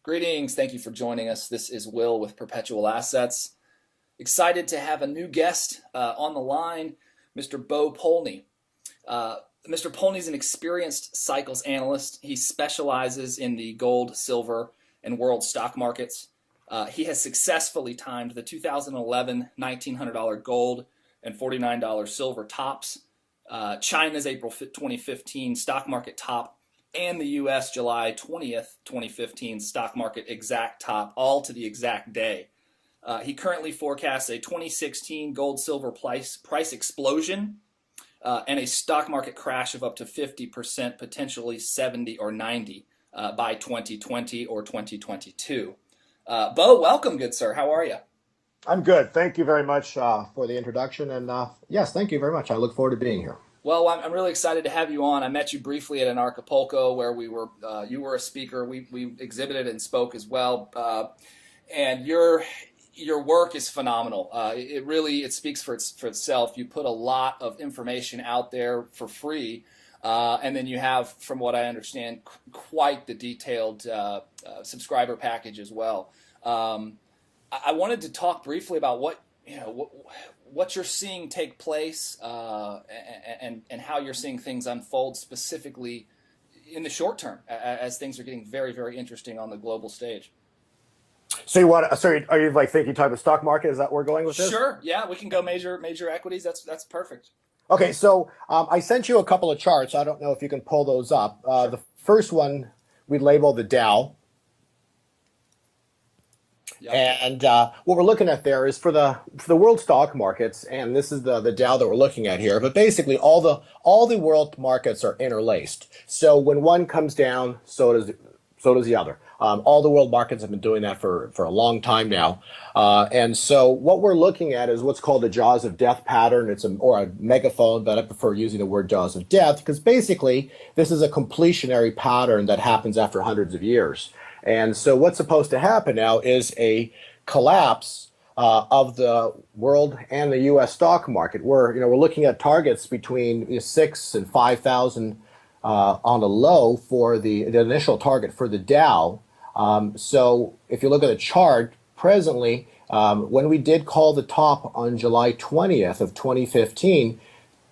Greetings. Thank you for joining us. This is Will with Perpetual Assets. Excited to have a new guest on the line, Mr. Bo Polny. Mr. Polny is an experienced cycles analyst. He specializes in the gold, silver, and world stock markets. He has successfully timed the 2011 $1,900 gold and $49 silver tops, China's April 2015 stock market top, and the U.S. July 20th, 2015 stock market exact top, all to the exact day. He currently forecasts a 2016 gold-silver price explosion and a stock market crash of up to 50%, potentially 70 or 90 by 2020 or 2022. Bo, welcome, good sir. How are you? I'm good. Thank you very much for the introduction. And yes, thank you very much. I look forward to being here. Well, I'm really excited to have you on. I met you briefly at an Acapulco where you were a speaker. We exhibited and spoke as well. And your work is phenomenal. It speaks for itself. You put a lot of information out there for free, and then you have, from what I understand, quite the detailed subscriber package as well. I wanted to talk briefly about what you're seeing take place and how you're seeing things unfold specifically in the short term as things are getting very, very interesting on the global stage. So are you like thinking type of stock market? Is that where we're going with this? Sure. Yeah, we can go major equities. That's perfect. Okay, so I sent you a couple of charts. I don't know if you can pull those up. Sure. The first one we labeled the Dow. Yep. And what we're looking at there is for the world stock markets, and this is the Dow that we're looking at here. But basically, all the world markets are interlaced. So when one comes down, so does the other. All the world markets have been doing that for a long time now. And so what we're looking at is what's called the jaws of death pattern. Or a megaphone, but I prefer using the word jaws of death because basically this is a completionary pattern that happens after hundreds of years. And so what's supposed to happen now is a collapse of the world and the U.S. stock market. We're looking at targets between 6 and 5,000 on the low for the initial target for the Dow. So if you look at the chart presently, when we did call the top on July 20th of 2015,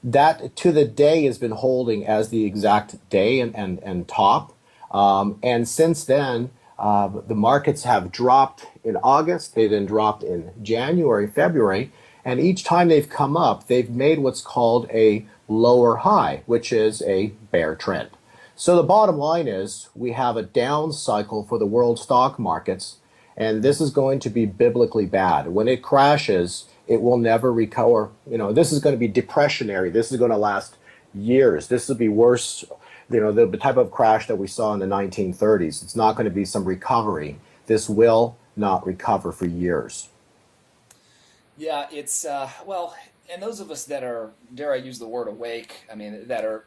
that to the day has been holding as the exact day and top. And since then, the markets have dropped in August, they then dropped in January, February, and each time they've come up, they've made what's called a lower high, which is a bear trend. So the bottom line is we have a down cycle for the world stock markets, and this is going to be biblically bad. When it crashes, it will never recover. This is going to be depressionary. This is going to last years. This will be worse. The type of crash that we saw in the 1930s. It's not going to be some recovery. This will not recover for years. Yeah, it's and those of us that are, dare I use the word awake, that are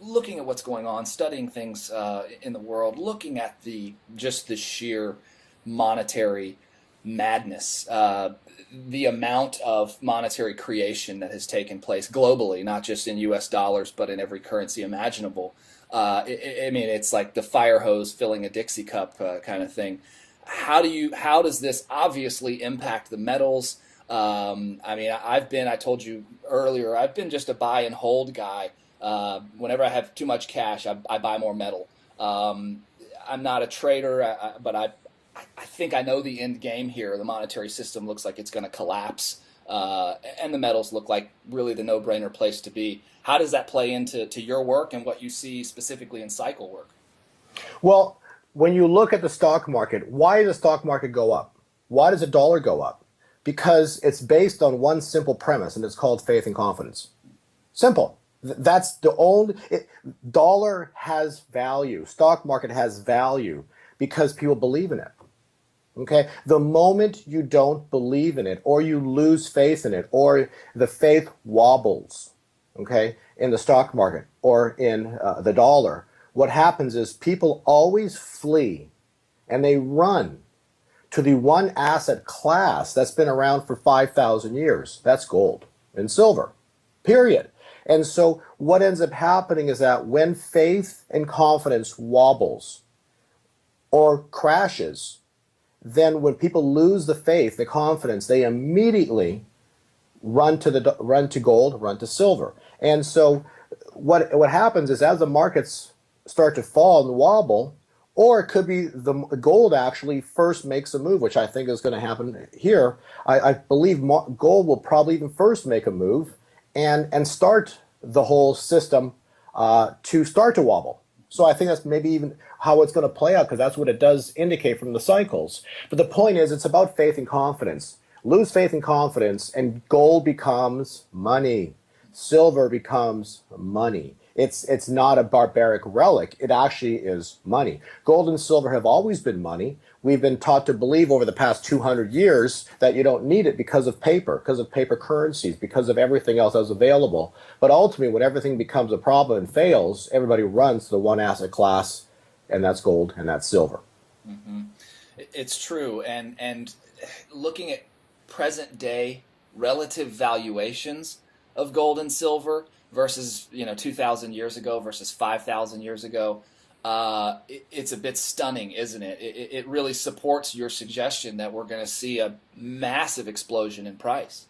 looking at what's going on, studying things in the world, looking at the sheer monetary madness, the amount of monetary creation that has taken place globally, not just in U.S. dollars, but in every currency imaginable. It's like the fire hose filling a Dixie cup kind of thing. How does this obviously impact the metals? I told you earlier, I've been just a buy and hold guy. Whenever I have too much cash, I buy more metal. I'm not a trader, but I think I know the end game here. The monetary system looks like it's going to collapse, and the metals look like really the no-brainer place to be. How does that play into your work and what you see specifically in cycle work? Well, when you look at the stock market, why does the stock market go up? Why does the dollar go up? Because it's based on one simple premise, and it's called faith and confidence. Simple. That's the only. Dollar has value. Stock market has value because people believe in it. Okay, the moment you don't believe in it, or you lose faith in it, or the faith wobbles, okay, in the stock market or in the dollar, what happens is people always flee and they run to the one asset class that's been around for 5,000 years. That's gold and silver, period. And so what ends up happening is that when faith and confidence wobbles, or crashes, then when people lose the faith, the confidence, they immediately run to gold, run to silver. And so what happens is as the markets start to fall and wobble, or it could be the gold actually first makes a move, which I think is going to happen here. I believe gold will probably even first make a move and start the whole system to start to wobble. So I think that's maybe even how it's going to play out, because that's what it does indicate from the cycles. But the point is, it's about faith and confidence. Lose faith and confidence, and gold becomes money. Silver becomes money. It's not a barbaric relic. It actually is money. Gold and silver have always been money. We've been taught to believe over the past 200 years that you don't need it because of paper currencies, because of everything else that's available. But ultimately, when everything becomes a problem and fails, everybody runs to the one asset class, and that's gold and that's silver. Mm-hmm. It's true. And looking at present day relative valuations of gold and silver versus 2,000 years ago versus 5,000 years ago, it's a bit stunning, isn't it? It really supports your suggestion that we're going to see a massive explosion in price.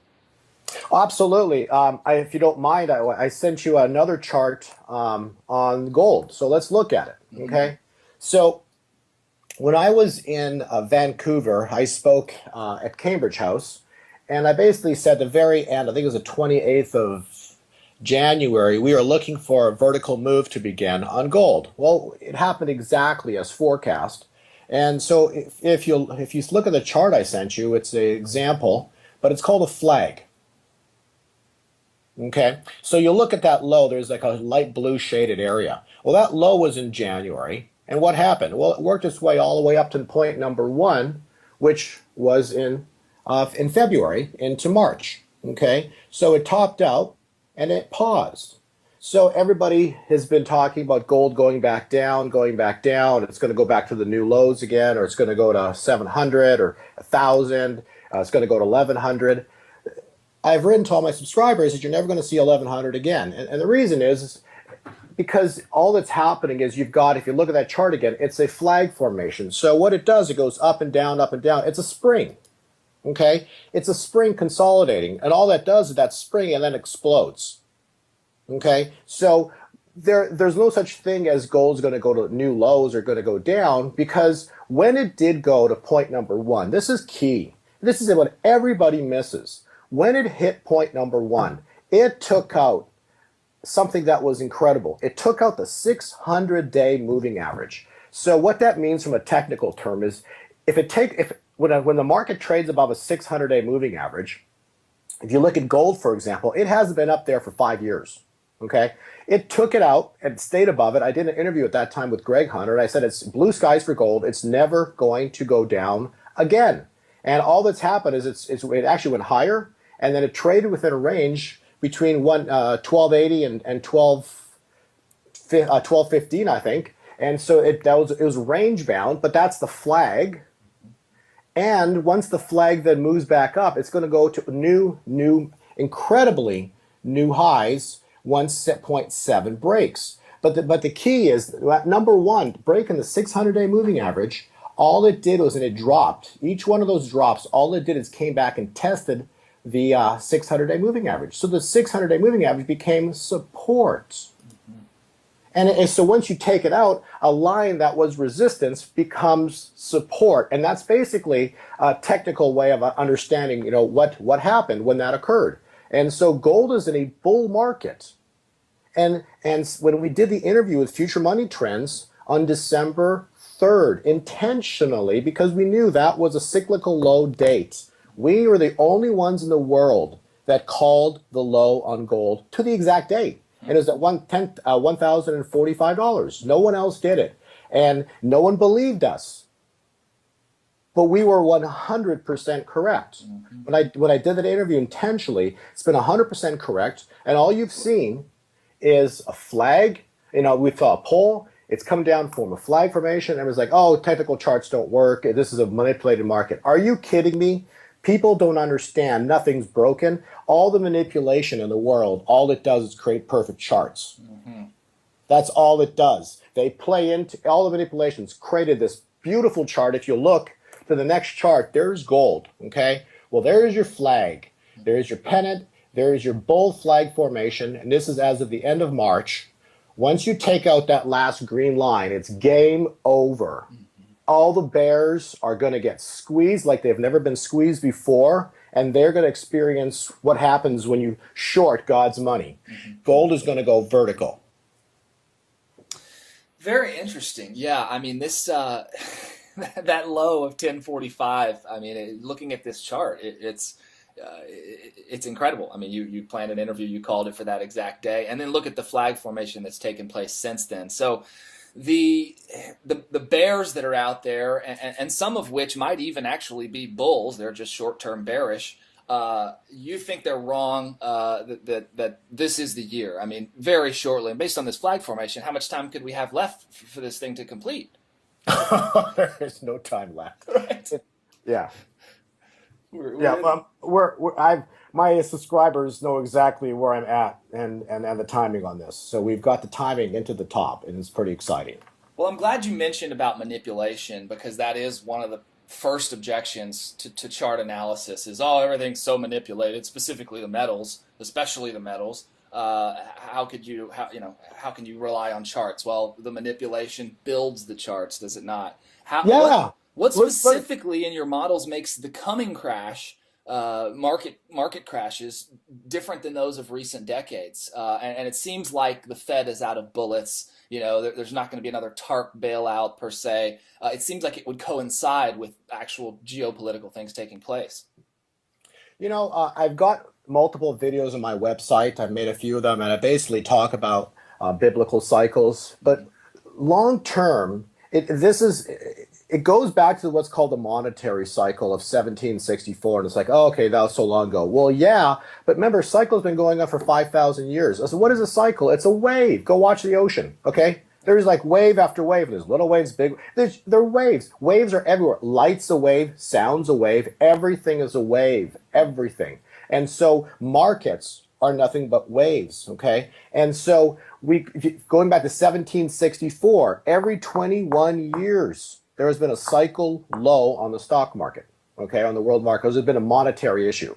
Absolutely. If you don't mind, I sent you another chart on gold. So let's look at it. Okay. Mm-hmm. So when I was in Vancouver, I spoke at Cambridge House, and I basically said at the very end, I think it was the 28th of January, we were looking for a vertical move to begin on gold. Well, it happened exactly as forecast. And so if you look at the chart I sent you, it's an example, but it's called a flag. Okay, so you look at that low, there's like a light blue shaded area. Well, that low was in January. And what happened? Well, it worked its way all the way up to point number 1, which was in February into March. Okay, so it topped out and it paused. So everybody has been talking about gold going back down. It's going to go back to the new lows again, or it's going to go to 700 or 1,000. It's going to go to 1,100. I've written to all my subscribers that you're never going to see 1,100 again. And the reason is because all that's happening is you've got, if you look at that chart again, it's a flag formation. So what it does, it goes up and down, up and down. It's a spring. Okay? It's a spring consolidating. And all that does is that spring and then explodes. Okay? So there's no such thing as gold's going to go to new lows or going to go down, because when it did go to point number 1, this is key. This is what everybody misses. When it hit point number 1, it took out something that was incredible. It took out the 600-day moving average. So what that means from a technical term is when the market trades above a 600-day moving average, if you look at gold, for example, it hasn't been up there for 5 years. Okay, it took it out and stayed above it. I did an interview at that time with Greg Hunter, and I said it's blue skies for gold. It's never going to go down again. And all that's happened is it actually went higher, and then it traded within a range between 1280 and 1215, I think. And so it was range bound, but that's the flag. And once the flag then moves back up, it's going to go to new, incredibly new highs once point 7 breaks. But the key is number 1, breaking the 600-day moving average. All it did was, and it dropped. Each one of those drops, all it did is came back and tested the 600-day moving average. So the 600-day moving average became support. And so once you take it out, a line that was resistance becomes support. And that's basically a technical way of understanding, what happened when that occurred. And so gold is in a bull market. And when we did the interview with Future Money Trends on December 3rd, intentionally, because we knew that was a cyclical low date, we were the only ones in the world that called the low on gold to the exact date. And it was at $1,045. No one else did it. And no one believed us. But we were 100% correct. Mm-hmm. When I did that interview intentionally, it's been 100% correct. And all you've seen is a flag. We saw a pole. It's come down from a flag formation. And it was like, oh, technical charts don't work. This is a manipulated market. Are you kidding me? People don't understand. Nothing's broken. All the manipulation in the world, all it does is create perfect charts. Mm-hmm. That's all it does. They play into all the manipulations, created this beautiful chart. If you look to the next chart, there's gold. Okay. Well, there is your flag. There is your pennant. There is your bull flag formation. And this is as of the end of March. Once you take out that last green line, it's game over. All the bears are going to get squeezed like they've never been squeezed before, and they're going to experience what happens when you short God's money. Gold is going to go vertical. Very interesting. Yeah, I mean this that low of 1045. I mean, looking at this chart, it's incredible. I mean, you planned an interview, you called it for that exact day, and then look at the flag formation that's taken place since then. So the bears that are out there, and some of which might even actually be bulls, they're just short-term bearish. You think they're wrong that this is the year? I mean, very shortly, and based on this flag formation, how much time could we have left for this thing to complete? There is no time left. Right. Yeah. We're My subscribers know exactly where I'm at and the timing on this. So we've got the timing into the top, and it's pretty exciting. Well, I'm glad you mentioned about manipulation, because that is one of the first objections to chart analysis is, oh, everything's so manipulated, specifically the metals, especially the metals. How can you rely on charts? Well, the manipulation builds the charts, does it not? What specifically in your models makes the coming crash, market crashes, different than those of recent decades? And it seems like the Fed is out of bullets. There's not going to be another TARP bailout per se. It seems like it would coincide with actual geopolitical things taking place. I've got multiple videos on my website. I've made a few of them, and I basically talk about biblical cycles. But long term, it goes back to what's called the monetary cycle of 1764. And it's like, oh, okay, that was so long ago. Well, yeah, but remember, cycle's been going on for 5,000 years. So what is a cycle? It's a wave. Go watch the ocean, okay? There's like wave after wave. There's little waves, big. They're waves. Waves are everywhere. Light's a wave. Sound's a wave. Everything is a wave. Everything. And so markets are nothing but waves, okay? And so going back to 1764, every 21 years, there has been a cycle low on the stock market, okay, on the world market. There's been a monetary issue.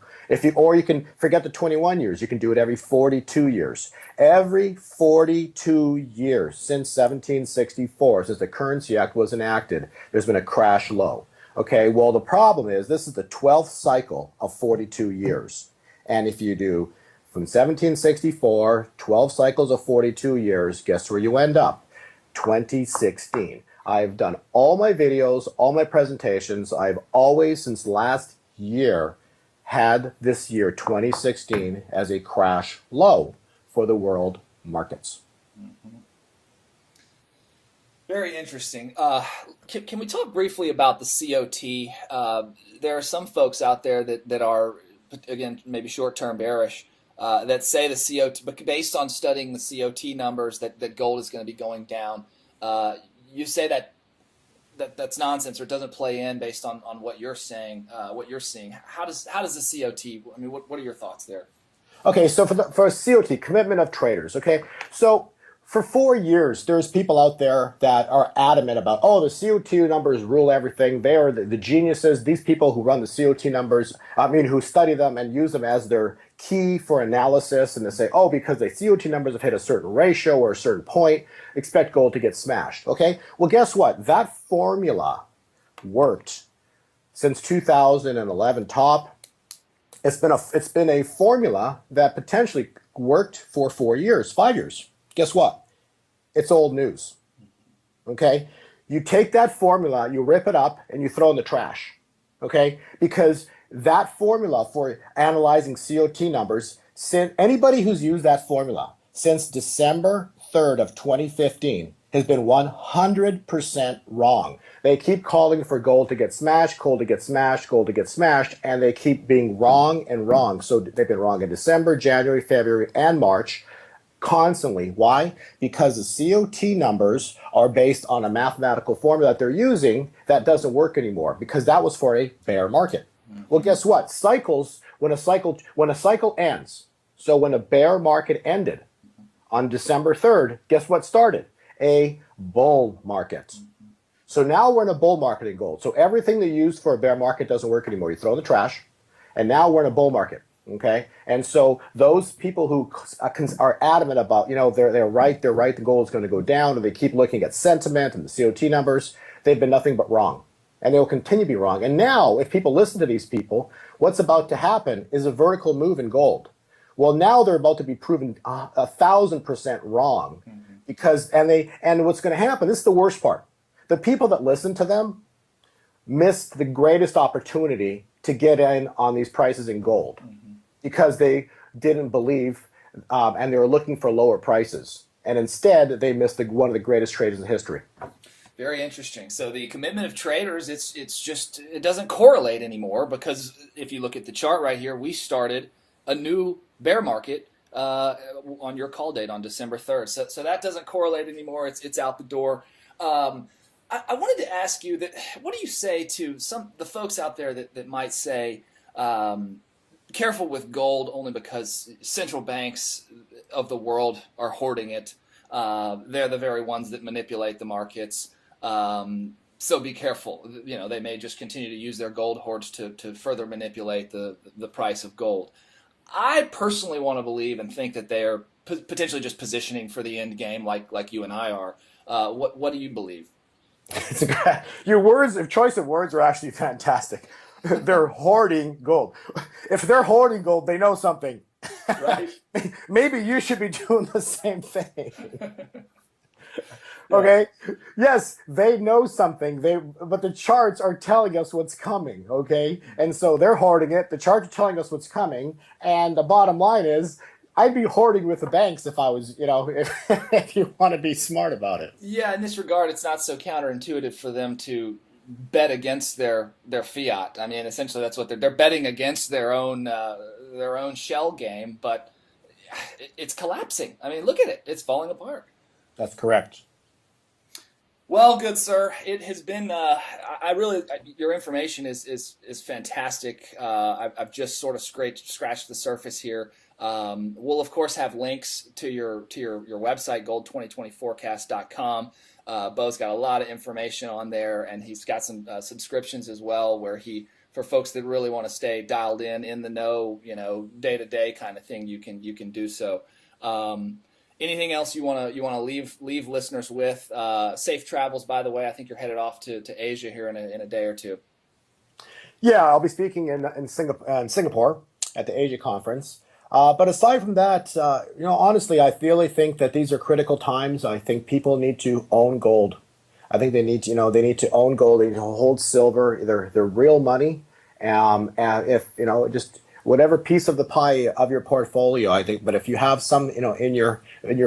Or you can forget the 21 years. You can do it every 42 years. Every 42 years since 1764, since the Currency Act was enacted, there's been a crash low. Okay, well, the problem is this is the 12th cycle of 42 years. And if you do from 1764, 12 cycles of 42 years, guess where you end up? 2016. I've done all my videos, all my presentations. I've always, since last year, had this year, 2016, as a crash low for the world markets. Mm-hmm. Very interesting. Can we talk briefly about the COT? There are some folks out there that are, again, maybe short-term bearish, that say the COT, but based on studying the COT numbers, that gold is going to be going down. You say that's nonsense, or it doesn't play in based on what you're saying, what you're seeing. How does the COT? I mean, what are your thoughts there? Okay, so for COT, commitment of traders. Okay, so for 4 years, there's people out there that are adamant about, oh, the COT numbers rule everything. They are the geniuses. These people who run the COT numbers, who study them and use them as their key for analysis, and they say, oh, because the COT numbers have hit a certain ratio or a certain point, expect gold to get smashed. Okay, well, guess what? That formula worked since 2011 top. It's been a formula that potentially worked for 4 years, 5 years. Guess what? It's old news. Okay? You take that formula, you rip it up, and you throw it in the trash. Okay? Because that formula for analyzing COT numbers, anybody who's used that formula since December 3rd of 2015 has been 100% wrong. They keep calling for gold to get smashed, gold to get smashed, gold to get smashed, and they keep being wrong and wrong. So they've been wrong in December, January, February, and March. Constantly. Why? Because the COT numbers are based on a mathematical formula that they're using that doesn't work anymore, because that was for a bear market. Well, guess what? Cycles, when a cycle ends, so when a bear market ended on December 3rd, guess what started? A bull market. So now we're in a bull market in gold. So everything they used for a bear market doesn't work anymore. You throw in the trash, and now we're in a bull market. Okay, and so those people who are adamant about, they're right, the gold is going to go down, and they keep looking at sentiment and the COT numbers, they've been nothing but wrong, and they will continue to be wrong. And now, if people listen to these people, what's about to happen is a vertical move in gold. Well, now they're about to be proven 1,000% wrong, because and what's going to happen? This is the worst part. The people that listen to them missed the greatest opportunity to get in on these prices in gold, because they didn't believe, and they were looking for lower prices. And instead, they missed one of the greatest trades in history. Very interesting. So the commitment of traders, it doesn't correlate anymore, because if you look at the chart right here, we started a new bear market on your call date on December 3rd. So that doesn't correlate anymore. It's out the door. I wanted to ask you that, what do you say to the folks out there that might say, careful with gold only because central banks of the world are hoarding it. They're the very ones that manipulate the markets. So be careful. They may just continue to use their gold hoards to further manipulate the price of gold. I personally want to believe and think that they are potentially just positioning for the end game, like you and I are. What do you believe? Your choice of words are actually fantastic. They're hoarding gold. If they're hoarding gold, they know something. Right. Maybe you should be doing the same thing. Okay. Yes, they know something. But the charts are telling us what's coming. Okay. And so they're hoarding it. The charts are telling us what's coming. And the bottom line is, I'd be hoarding with the banks if I was, if you want to be smart about it. Yeah, in this regard, it's not so counterintuitive for them to bet against their fiat. I mean, essentially, that's what they're betting against their own shell game. But it's collapsing. I mean, look at it; it's falling apart. That's correct. Well, good sir, it has been. Your information is fantastic. I've just sort of scratched the surface here. We'll of course have links to your website, gold2020forecast.com. Bo's got a lot of information on there, and he's got some subscriptions as well, where for folks that really want to stay dialed in the know, day to day kind of thing, you can do so. Anything else you want to leave listeners with? Safe travels, by the way. I think you're headed off to Asia here in a day or two. Yeah, I'll be speaking in Singapore at the Asia conference. But aside from that, honestly, I really think that these are critical times. I think people need to own gold. I think they need to own gold. They need to hold silver, their real money. And if just whatever piece of the pie of your portfolio, I think. But if you have some, in your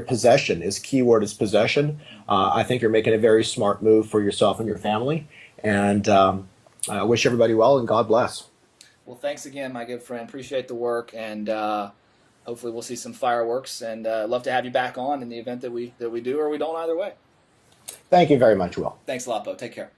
possession, keyword is possession. I think you're making a very smart move for yourself and your family. And I wish everybody well, and God bless. Well, thanks again, my good friend. Appreciate the work, and hopefully we'll see some fireworks. And love to have you back on in the event that we do or we don't, either way. Thank you very much, Will. Thanks a lot, Bo. Take care.